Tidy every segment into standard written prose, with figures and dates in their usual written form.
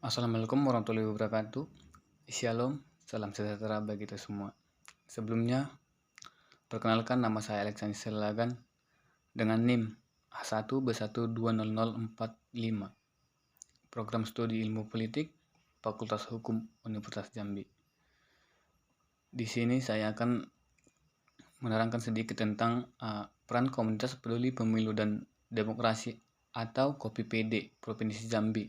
Assalamualaikum warahmatullahi wabarakatuh. Shalom, salam sejahtera bagi kita semua. Sebelumnya, perkenalkan nama saya Alexander Selagan dengan NIM A1B1200045, Program Studi Ilmu Politik, Fakultas Hukum Universitas Jambi. Di sini saya akan menerangkan sedikit tentang peran komunitas peduli pemilu dan demokrasi atau KOPIPD Provinsi Jambi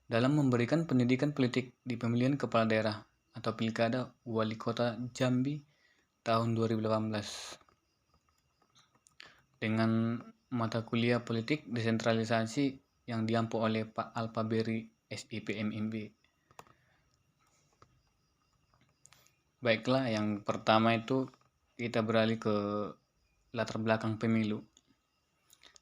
dalam memberikan pendidikan politik di pemilihan kepala daerah atau pilkada wali kota Jambi tahun 2018 dengan mata kuliah politik desentralisasi yang diampu oleh Pak Alpaberi SIPMIB. Baiklah, yang pertama itu kita beralih ke latar belakang pemilu.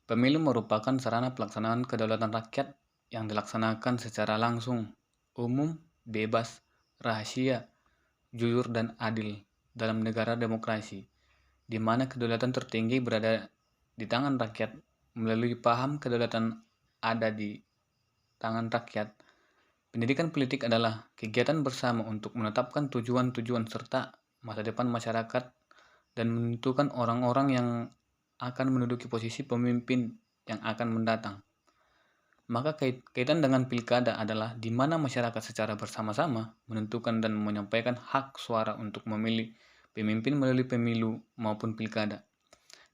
Pemilu merupakan sarana pelaksanaan kedaulatan rakyat yang dilaksanakan secara langsung, umum, bebas, rahasia, jujur, dan adil dalam negara demokrasi, di mana kedaulatan tertinggi berada di tangan rakyat. Melalui paham kedaulatan ada di tangan rakyat, pendidikan politik adalah kegiatan bersama untuk menetapkan tujuan-tujuan serta masa depan masyarakat dan menentukan orang-orang yang akan menduduki posisi pemimpin yang akan mendatang. Maka kaitan dengan pilkada adalah di mana masyarakat secara bersama-sama menentukan dan menyampaikan hak suara untuk memilih pemimpin melalui pemilu maupun pilkada.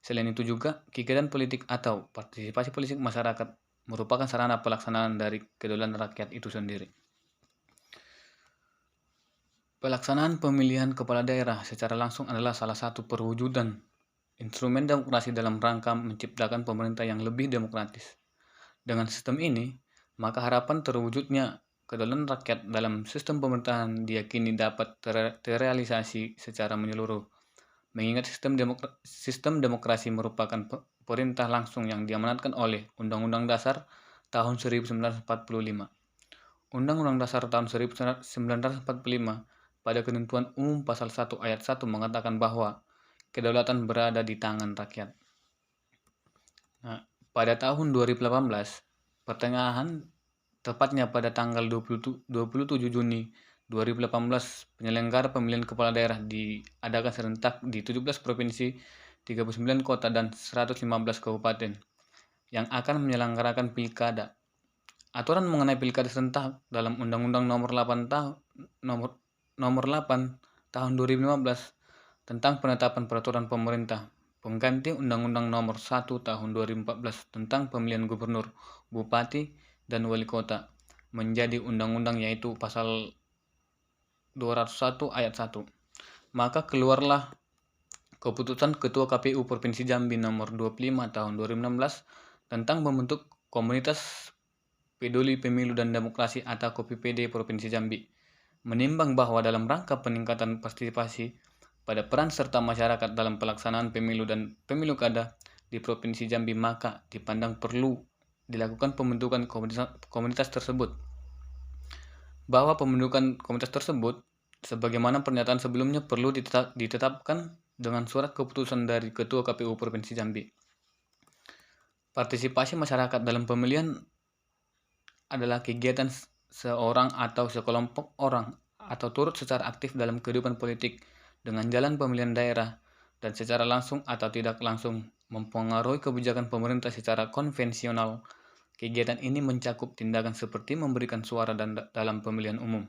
Selain itu juga, kegiatan politik atau partisipasi politik masyarakat merupakan sarana pelaksanaan dari kedaulatan rakyat itu sendiri. Pelaksanaan pemilihan kepala daerah secara langsung adalah salah satu perwujudan instrumen demokrasi dalam rangka menciptakan pemerintah yang lebih demokratis. Dengan sistem ini, maka harapan terwujudnya kedaulatan rakyat dalam sistem pemerintahan diyakini dapat terrealisasi secara menyeluruh. Mengingat sistem demokrasi merupakan perintah langsung yang diamanatkan oleh Undang-Undang Dasar tahun 1945. Undang-Undang Dasar tahun 1945 pada ketentuan umum pasal 1 ayat 1 mengatakan bahwa kedaulatan berada di tangan rakyat. Nah, pada tahun 2018, pertengahan, tepatnya pada tanggal 27 Juni 2018, penyelenggara pemilihan kepala daerah diadakan serentak di 17 provinsi, 39 kota, dan 115 kabupaten yang akan menyelenggarakan pilkada. Aturan mengenai pilkada serentak dalam Undang-Undang Nomor 8 Tahun 2015 tentang penetapan peraturan pemerintah pengganti Undang-Undang Nomor 1 Tahun 2014 tentang pemilihan gubernur, bupati, dan wali kota menjadi undang-undang, yaitu pasal 201 ayat 1. Maka keluarlah keputusan Ketua KPU Provinsi Jambi nomor 25 tahun 2016 tentang membentuk Komunitas Peduli Pemilu dan Demokrasi atau KOPIPD Provinsi Jambi, menimbang bahwa dalam rangka peningkatan partisipasi pada peran serta masyarakat dalam pelaksanaan pemilu dan pemilu kada di Provinsi Jambi, maka dipandang perlu dilakukan pembentukan komunitas tersebut. Bahwa pembentukan komunitas tersebut, sebagaimana pernyataan sebelumnya, perlu ditetapkan dengan surat keputusan dari Ketua KPU Provinsi Jambi. Partisipasi masyarakat dalam pemilihan adalah kegiatan seorang atau sekelompok orang atau turut secara aktif dalam kehidupan politik dengan jalan pemilihan daerah dan secara langsung atau tidak langsung mempengaruhi kebijakan pemerintah secara konvensional. Kegiatan ini mencakup tindakan seperti memberikan suara dalam pemilihan umum.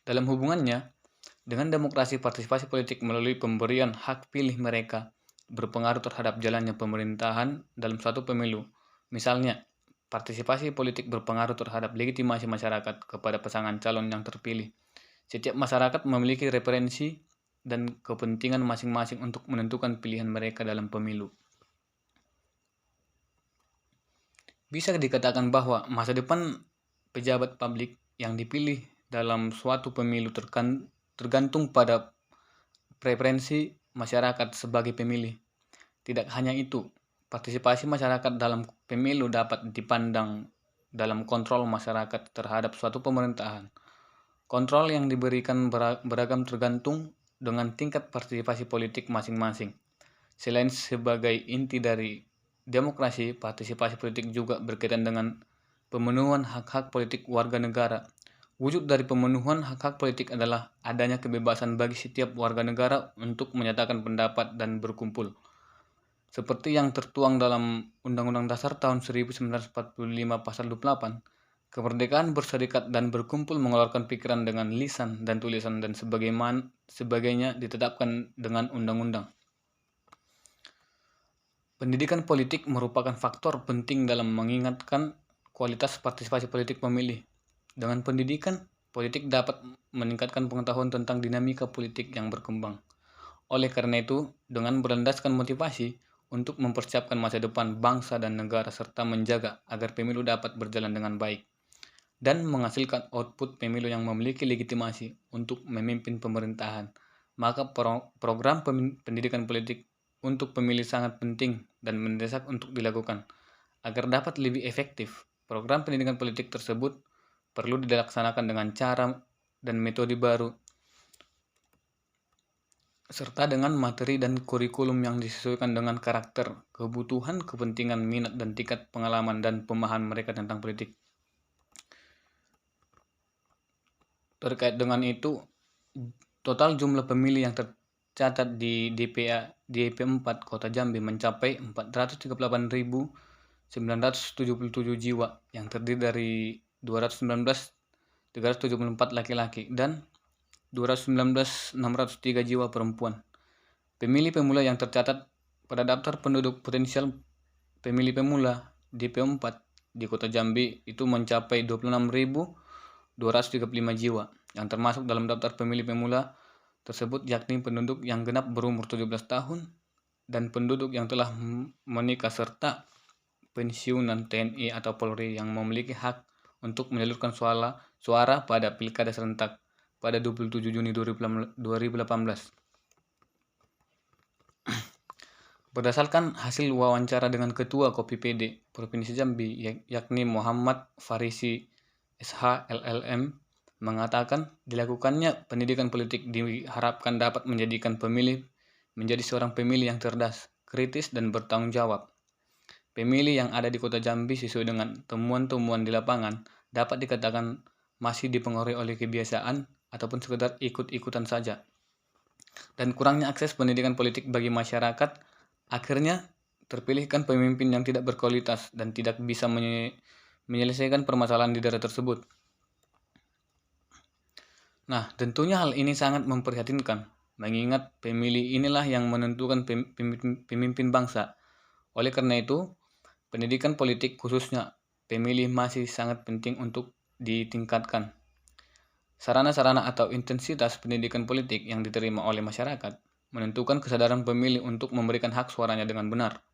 Dalam hubungannya dengan demokrasi, partisipasi politik melalui pemberian hak pilih mereka berpengaruh terhadap jalannya pemerintahan dalam suatu pemilu. Misalnya, partisipasi politik berpengaruh terhadap legitimasi masyarakat kepada pasangan calon yang terpilih. Setiap masyarakat memiliki referensi dan kepentingan masing-masing untuk menentukan pilihan mereka dalam pemilu. Bisa dikatakan bahwa masa depan pejabat publik yang dipilih dalam suatu pemilu tergantung pada preferensi masyarakat sebagai pemilih. Tidak hanya itu, partisipasi masyarakat dalam pemilu dapat dipandang dalam kontrol masyarakat terhadap suatu pemerintahan. Kontrol yang diberikan beragam tergantung dengan tingkat partisipasi politik masing-masing. Selain sebagai inti dari demokrasi, partisipasi politik juga berkaitan dengan pemenuhan hak-hak politik warga negara. Wujud dari pemenuhan hak-hak politik adalah adanya kebebasan bagi setiap warga negara untuk menyatakan pendapat dan berkumpul. Seperti yang tertuang dalam Undang-Undang Dasar tahun 1945 pasal 28, kemerdekaan berserikat dan berkumpul mengeluarkan pikiran dengan lisan dan tulisan dan sebagainya ditetapkan dengan undang-undang. Pendidikan politik merupakan faktor penting dalam meningkatkan kualitas partisipasi politik pemilih. Dengan pendidikan, politik dapat meningkatkan pengetahuan tentang dinamika politik yang berkembang. Oleh karena itu, dengan berlandaskan motivasi untuk mempersiapkan masa depan bangsa dan negara serta menjaga agar pemilu dapat berjalan dengan baik dan menghasilkan output pemilu yang memiliki legitimasi untuk memimpin pemerintahan, maka program pendidikan politik untuk pemilih sangat penting dan mendesak untuk dilakukan. Agar dapat lebih efektif, program pendidikan politik tersebut perlu dilaksanakan dengan cara dan metode baru serta dengan materi dan kurikulum yang disesuaikan dengan karakter, kebutuhan, kepentingan, minat, dan tingkat pengalaman dan pemahaman mereka tentang politik. Terkait dengan itu, total jumlah pemilih yang tercatat di DP 4 Kota Jambi mencapai 438.977 jiwa yang terdiri dari 374 laki-laki dan 603 jiwa perempuan. Pemilih pemula yang tercatat pada daftar penduduk potensial pemilih pemula DP 4 di Kota Jambi itu mencapai 26.235 jiwa yang termasuk dalam daftar pemilih pemula tersebut yakni penduduk yang genap berumur 17 tahun dan penduduk yang telah menikah serta pensiunan TNI atau Polri yang memiliki hak untuk menyalurkan suara pada pilkada serentak pada 27 Juni 2018. Berdasarkan hasil wawancara dengan Ketua KOPIPD Provinsi Jambi yakni Muhammad Farisi SH LLM mengatakan dilakukannya pendidikan politik diharapkan dapat menjadikan pemilih menjadi seorang pemilih yang cerdas, kritis, dan bertanggung jawab. Pemilih yang ada di Kota Jambi sesuai dengan temuan-temuan di lapangan dapat dikatakan masih dipengaruhi oleh kebiasaan ataupun sekedar ikut-ikutan saja. Dan kurangnya akses pendidikan politik bagi masyarakat, akhirnya terpilihkan pemimpin yang tidak berkualitas dan tidak bisa menyelesaikan permasalahan di daerah tersebut. Nah, tentunya hal ini sangat memprihatinkan, mengingat pemilih inilah yang menentukan pemimpin bangsa. Oleh karena itu, pendidikan politik khususnya pemilih masih sangat penting untuk ditingkatkan. Sarana-sarana atau intensitas pendidikan politik yang diterima oleh masyarakat menentukan kesadaran pemilih untuk memberikan hak suaranya dengan benar.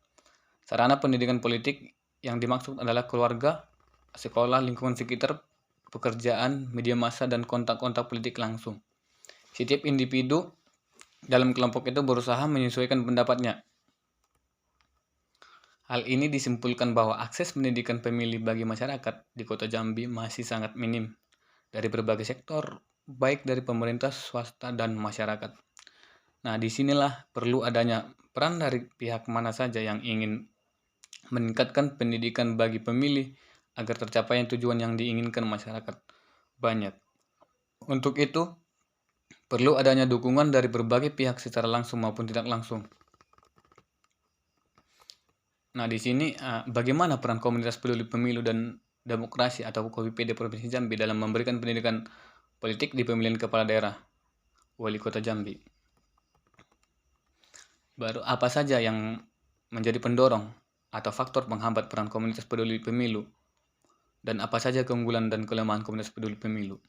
Sarana pendidikan politik yang dimaksud adalah keluarga, sekolah, lingkungan sekitar, pekerjaan, media massa, dan kontak-kontak politik langsung. Setiap individu dalam kelompok itu berusaha menyesuaikan pendapatnya. Hal ini disimpulkan bahwa akses pendidikan pemilih bagi masyarakat di Kota Jambi masih sangat minim dari berbagai sektor, baik dari pemerintah, swasta, dan masyarakat. Nah, disinilah perlu adanya peran dari pihak mana saja yang ingin meningkatkan pendidikan bagi pemilih agar tercapai tujuan yang diinginkan masyarakat banyak. Untuk itu, perlu adanya dukungan dari berbagai pihak secara langsung maupun tidak langsung. Nah, di sini bagaimana peran komunitas peduli pemilu dan demokrasi atau KOPIPD Provinsi Jambi dalam memberikan pendidikan politik di pemilihan kepala daerah wali kota Jambi. Baru apa saja yang menjadi pendorong atau faktor penghambat peran komunitas peduli pemilu dan apa saja keunggulan dan kelemahan komunitas peduli pemilu.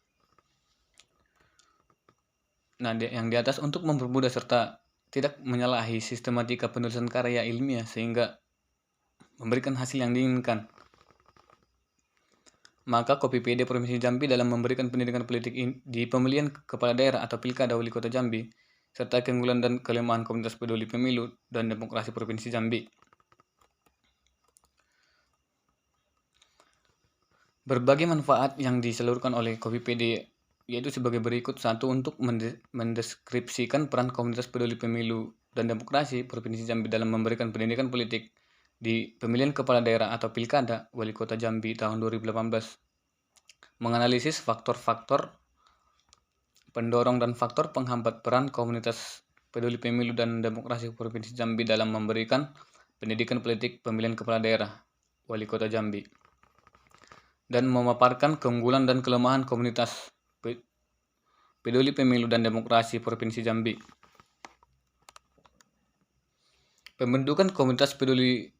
Nah, yang di atas untuk mempermudah serta tidak menyalahi sistematika penulisan karya ilmiah sehingga memberikan hasil yang diinginkan. Maka KOPIPD Provinsi Jambi dalam memberikan pendidikan politik di pemilihan kepala daerah atau pilkada wali kota Jambi, serta keunggulan dan kelemahan komunitas peduli pemilu dan demokrasi Provinsi Jambi. Berbagai manfaat yang disalurkan oleh KOPIPD yaitu sebagai berikut. Satu, untuk mendeskripsikan peran komunitas peduli pemilu dan demokrasi Provinsi Jambi dalam memberikan pendidikan politik di pemilihan kepala daerah atau pilkada Wali Kota Jambi tahun 2018, menganalisis faktor-faktor pendorong dan faktor penghambat peran komunitas peduli pemilu dan demokrasi Provinsi Jambi dalam memberikan pendidikan politik pemilihan kepala daerah Wali Kota Jambi, dan memaparkan keunggulan dan kelemahan komunitas peduli pemilu dan demokrasi Provinsi Jambi. Pembentukan komunitas peduli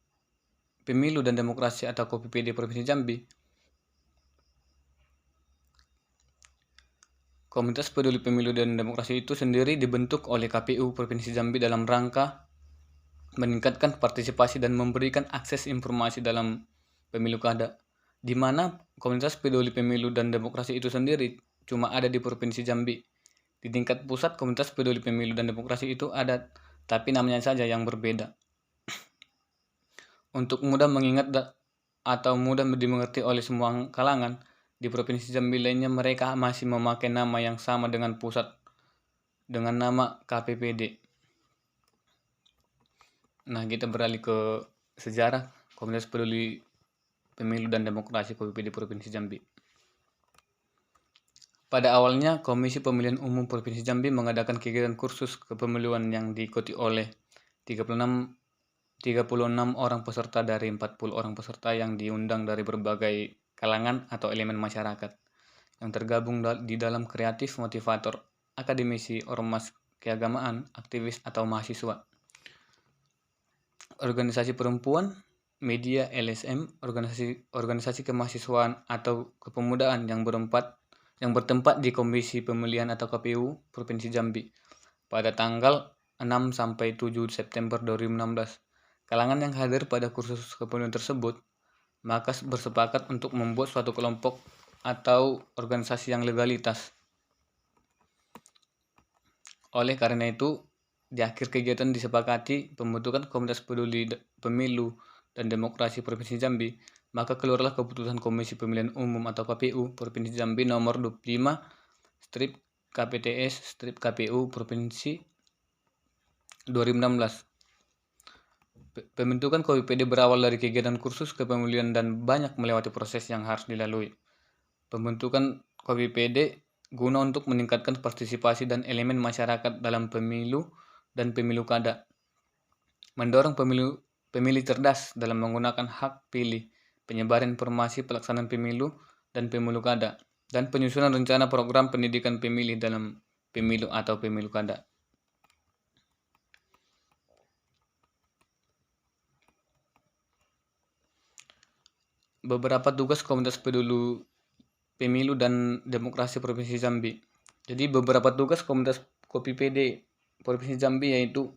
pemilu dan demokrasi atau KPPD Provinsi Jambi. Komunitas peduli pemilu dan demokrasi itu sendiri dibentuk oleh KPU Provinsi Jambi dalam rangka meningkatkan partisipasi dan memberikan akses informasi dalam pemilu kada, di mana komunitas peduli pemilu dan demokrasi itu sendiri cuma ada di Provinsi Jambi. Di tingkat pusat, komunitas peduli pemilu dan demokrasi itu ada, tapi namanya saja yang berbeda. Untuk mudah mengingat atau mudah dimengerti oleh semua kalangan, di Provinsi Jambi lainnya mereka masih memakai nama yang sama dengan pusat, dengan nama KPPD. Nah, kita beralih ke sejarah Komunitas Peduli Pemilu dan Demokrasi KPPD Provinsi Jambi. Pada awalnya, Komisi Pemilihan Umum Provinsi Jambi mengadakan kegiatan kursus kepemiluan yang diikuti oleh 36 orang peserta dari 40 orang peserta yang diundang dari berbagai kalangan atau elemen masyarakat yang tergabung di dalam kreatif, motivator, akademisi, ormas keagamaan, aktivis atau mahasiswa, organisasi perempuan, media, LSM, organisasi kemahasiswaan atau kepemudaan yang bertempat di Komisi Pemilihan atau KPU Provinsi Jambi pada tanggal 6 sampai 7 September 2016. Kalangan yang hadir pada kursus kepemiluan tersebut maka bersepakat untuk membuat suatu kelompok atau organisasi yang legalitas. Oleh karena itu, di akhir kegiatan disepakati pembentukan Komunitas Peduli Pemilu dan Demokrasi Provinsi Jambi, maka keluarlah keputusan Komisi Pemilihan Umum atau KPU Provinsi Jambi nomor 25 KPTS KPU Provinsi 2016. Pembentukan KPPD berawal dari kegiatan kursus kepemilian dan banyak melewati proses yang harus dilalui. Pembentukan KPPD guna untuk meningkatkan partisipasi dan elemen masyarakat dalam pemilu dan pemilu kada, mendorong pemilih cerdas dalam menggunakan hak pilih, penyebaran informasi pelaksanaan pemilu dan pemilu kada, dan penyusunan rencana program pendidikan pemilih dalam pemilu atau pemilu kada. Beberapa tugas Komunitas Peduli Pemilu dan Demokrasi Provinsi Jambi. Jadi beberapa tugas Komunitas KPPD Provinsi Jambi yaitu: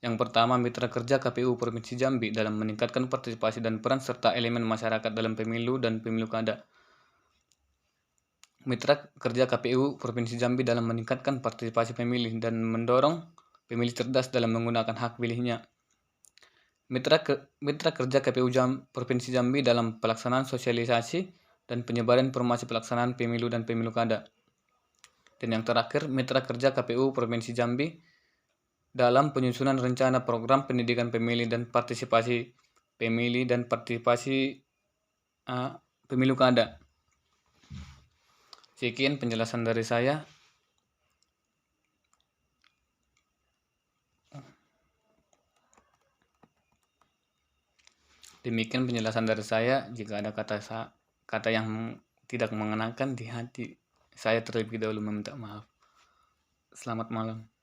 yang pertama, mitra kerja KPU Provinsi Jambi dalam meningkatkan partisipasi dan peran serta elemen masyarakat dalam pemilu dan pemilu kada. Mitra kerja KPU Provinsi Jambi dalam meningkatkan partisipasi pemilih dan mendorong pemilih cerdas dalam menggunakan hak pilihnya. Mitra kerja KPU Provinsi Jambi dalam pelaksanaan sosialisasi dan penyebaran informasi pelaksanaan pemilu dan pemilu kada. Dan yang terakhir, mitra kerja KPU Provinsi Jambi dalam penyusunan rencana program pendidikan pemilih dan partisipasi pemilih dan partisipasi pemilu kada. Sekian penjelasan dari saya. Demikian penjelasan dari saya. Jika ada kata yang tidak mengenakan di hati, saya terlebih dahulu meminta maaf. Selamat malam.